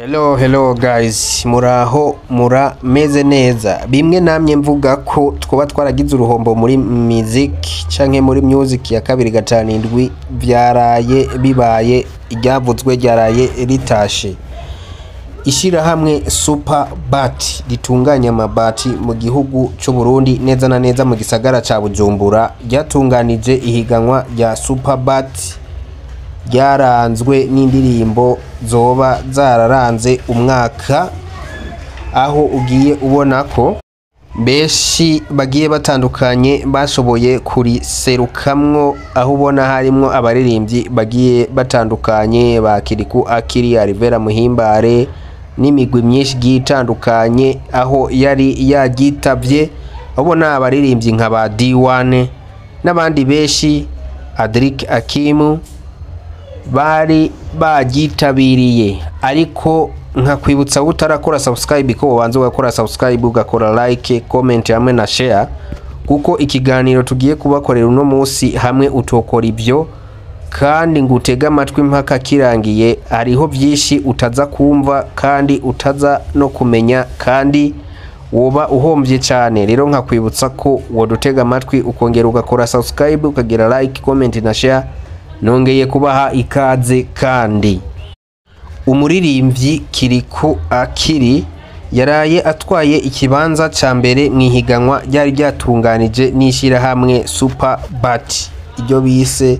Hello guys, muraho murameze neza. Bimwe namye mvuga ko twoba twaragize uruhombo muri music canke muri music ya 257 byaraye bibaye iryavuzwe ryaraye ritashe. Ishira hamwe Superbat ritunganya amabati mu gihugu cyo Burundi neza na neza mu gisagara ca Bujumbura ryatunganije ihiganwa rya Superbat ryaranzwe n'indirimbo zoba zararanze umwaka, aho ugiye ubona ko beshi bagiye batandukanye bashoboye kuriserukamwo, aho ubona harimwo abaririmbyi bagiye batandukanye ba Kiriku Akiri, Alivera Muhimbare n'imigwi myinshi gitandukanye, aho yari yagitavye. Ubona abaririmbyi nka ba D1 n'abandi beshi, Adric Akimu bari bagitabiriye. Ariko nka kwibutsa utarakora subscribe ko ubanze ugakora subscribe, ugakora like, comment hamwe na share, kuko ikiganiro tugiye kubakorera uno munsi hamwe utokora ibyo kandi ngutega amatwi mpaka kirangiye. Hariho byinshi utaza kumva kandi utaza no kumenya, kandi woba uhombye cyane. Rero nka kwibutsa ko wodutega amatwi ukongera ugakora subscribe, ukagira like, comment na share. Nongeye kubaha ikaze. Kandi umuririmbyi Kiriku Akiri yaraye atwaye ikibanza ca mbere mwihiganwa ryari ryatunganije n'ishira hamwe Superbat, iryo bise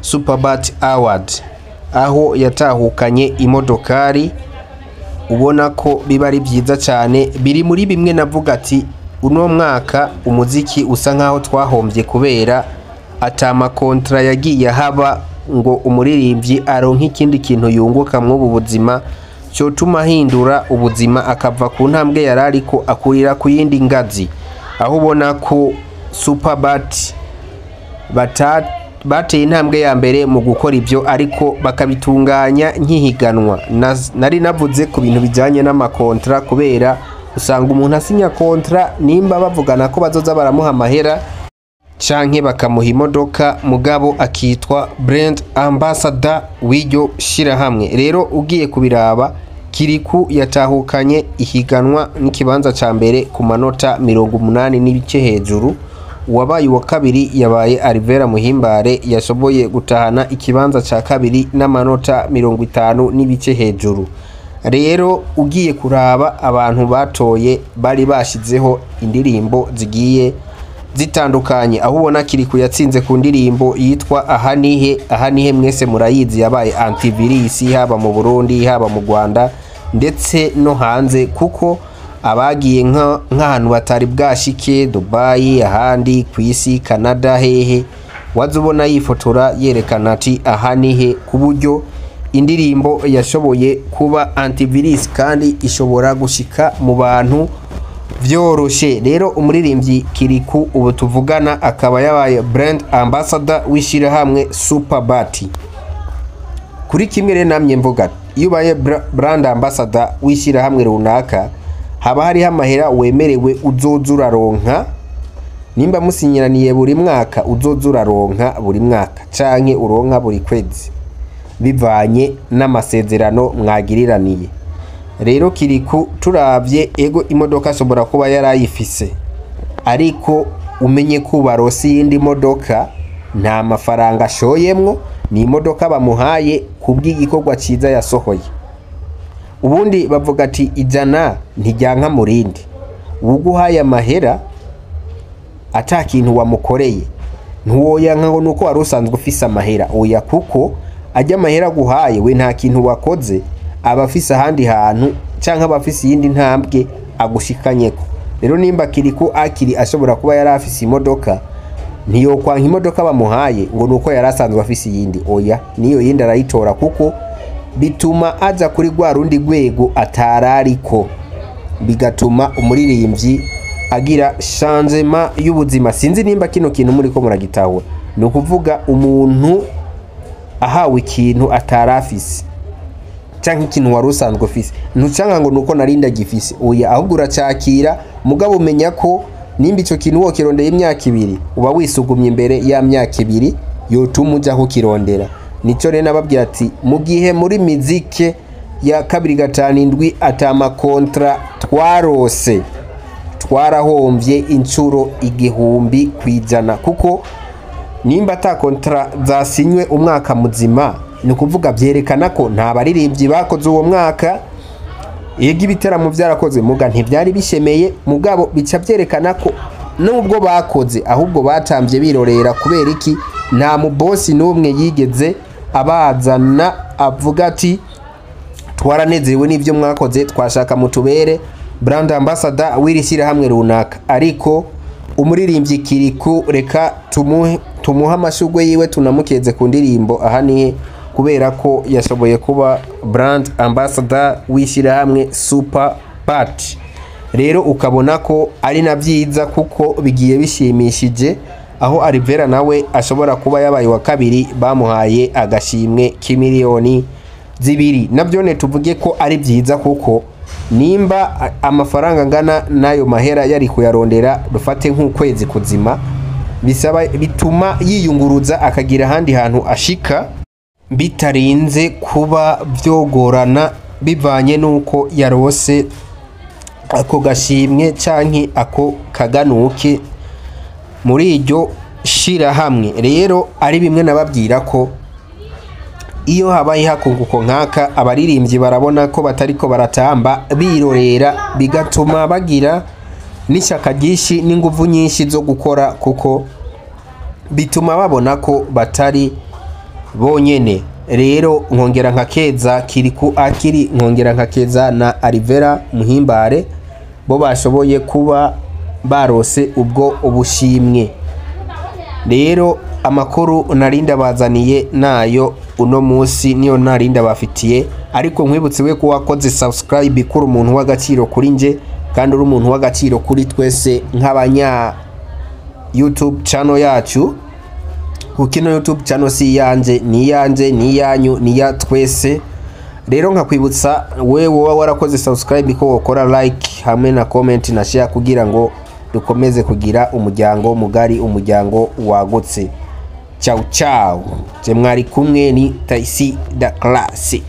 Superbat Award, aho yatahukanye imodokari. Ubona ko biba ari byiza cyane, biri muri bimwe navuga ati uno mwaka umuziki usa nkaho twahombye kubera atama kontra yagiye haba ngo umuririmbyi aronka ikindi kintu yunguka mu buzima cyo tuma hindura ubuzima akava ku ntambwe yarari ko akurira ku yindi ngazi. Aho ubona ko Superbat bateye intambwe ya mbere mu gukora ibyo, ariko bakabitunganya nk'ihiganwa. Nari navuze ku bintu bijyanye n'amakontra, kubera usanga umuntu asinya kontra nimba bavugana ko bazoza baramuha amahera canke bakamuha imodoka, mugabo akitwa brand ambassador w'iryo shira hamwe. Rero ugiye kubiraba, Kiriku yatahukanye ihiganwa n'ikibanza ca mbere ku manota 80 n'ibice hejuru. Uwabaye wa kabiri yabaye Alivera Muhimbare, yashoboye gutahana ikibanza ca kabiri n'amanota 50 n'ibice hejuru. Rero ugiye kuraba abantu batoye bari bashizeho indirimbo zigiye zitandukanye, aho ubona Kiriku yatsinze ku ndirimbo yitwa Ahanihe mwese murayizi, yabaye antivirus haba mu Burundi haba mu Rwanda ndetse no hanze, kuko abagiye nk'ahantu batari bwashike Dubai, ahandi kwisi, Canada, hehe wazubona yifotora yerekana ati Ahanihe, ku buryo indirimbo yashoboye kuba antivirus kandi ishobora gushika mu bantu vyoroshe. Rero umuririmbyi Kiriku ubu tuvugana akaba yabaye brand ambassador w'ishira hamwe Superbat. Kuri kimwe rero namye mvuga, iyo ubaye brand ambassador w'ishira hamwe runaka, haba hari amahera wemerewe uzoza uraronka. Nimba musinyiraniye buri mwaka, uzoza uraronka buri mwaka canke uronka buri kwezi bivanye n'amasezerano mwagiriraniye. Rero Kiriku turavye, ego imodoka ashobora kuba yarayifise, ariko umenye ko barosi yindi modoka nta mafaranga ashoyemwo, ni imodoka bamuhaye kubw'igikorwa ciza yasohoye. Ubundi bavuga ati ijana ntijyanka murindi. Uguhaye amahera ata kintu wamukoreye ntuwoyanka ngo nuko wari usanzwe ufise amahera, oya, kuko ajya amahera guhaye we nta kintu wakoze, abafise ahandi hantu canke abafise yindi ntambwe agushikanyeko. Rero nimba Kiriku Akiri ashobora kuba yari afise imodoka, ntiyo kwanka imodoka bamuhaye ngo nuko yari asanzwe afise yindi, oya, niyo yindi arayitora, kuko bituma aza kuri gwa rundi rwego atarariko, bigatuma umuririmbyi agira changement y'ubuzima. Sinzi nimba kino kintu muri ko muragitahura. No kuvuga umuntu ahawe ikintu atarafise canke ikintu wari usanzwe ufise, ntucanga ngo nuko narinda gifise, oya, ahubwo uracakira, mugabo umenya ko nimba ico kintu wokirondeye imyaka 2 uba wisugumye imbere ya myaka 2 yotuma uja ko kirondera. Nico rero nababwira ati mu gihe muri muzike ya 2-5 atama kontra twarose, twarahombye incuro 1000 kwijana, kuko nimba ata kontra zasinywe umwaka muzima ni kuvuga byerekana ko nta baririmbyi bakoze uwo mwaka. Yego ibiteramo byarakoze muga ntibyari bishemeye, mugabo bica byerekana ko nubwo bakoze ahubwo batambye birorera. Kubera iki? Nta mu boss n'umwe yigeze abazana avuga ati twaranezerewe n'ivyo mwakoze, twashaka mutubere brand ambassador wirishyira hamwe runaka. Ariko umuririmbyi Kiriku reka tumuha amashugwe yiwe, tunamukeze ku ndirimbo ahaniye, kubera ko yashoboye kuba brand ambassador wishyira hamwe Super Party. Rero ukabona ko ari na byiza kuko bigiye bishimishije, aho Alvera nawe ashobora kuba yabaye wa kabiri, bamuhaye agashimwe k'imiliyoni 2. Nabyo tuvuge ko ari byiza kuko nimba amafaranga ngana nayo mahera yari kuyarondera dufate nk'ukwezi kuzima, bituma yiyunguruza akagira handi hantu ashika bitarinze kuba byogorana, bivanye nuko yarose ako gashimwe canke ako kaganuke muri iryo shira hamwe. Rero ari bimwe nababwira ko iyo habaye hakunguko nkaka, abaririmbyi barabona ko batariko baratamba birorera, bigatuma bagira n'ishyaka ryinshi n'inguvu nyinshi zo gukora, kuko bituma babona ko batari bonyene. Rero nkongera nkakeza Kiriku akiri, nkongera nkakeza na Alvera Muhimbare, bo bashoboye kuba barose ubwo ubushimwe. Rero amakuru narinda bazaniye nayo uno munsi niyo narinda bafitiye, ariko nkwibutse we ko wakoze subscribe kuri umuntu w'agaciro kuri nje, kandi uri umuntu w'agaciro kuri twese nk'abanya YouTube channel yacu. Kukino YouTube channel si yanje, ni yanje, ni yanyu, ni ya twese. Rero nkakwibutsa wewe warakoze subscribe ko ukora like hamwe na comment na share, kugira ngo dukomeze kugira umuryango mugari, umuryango wagutse. Ciao ciao, je mwari kumwe ni Taisi da Classic.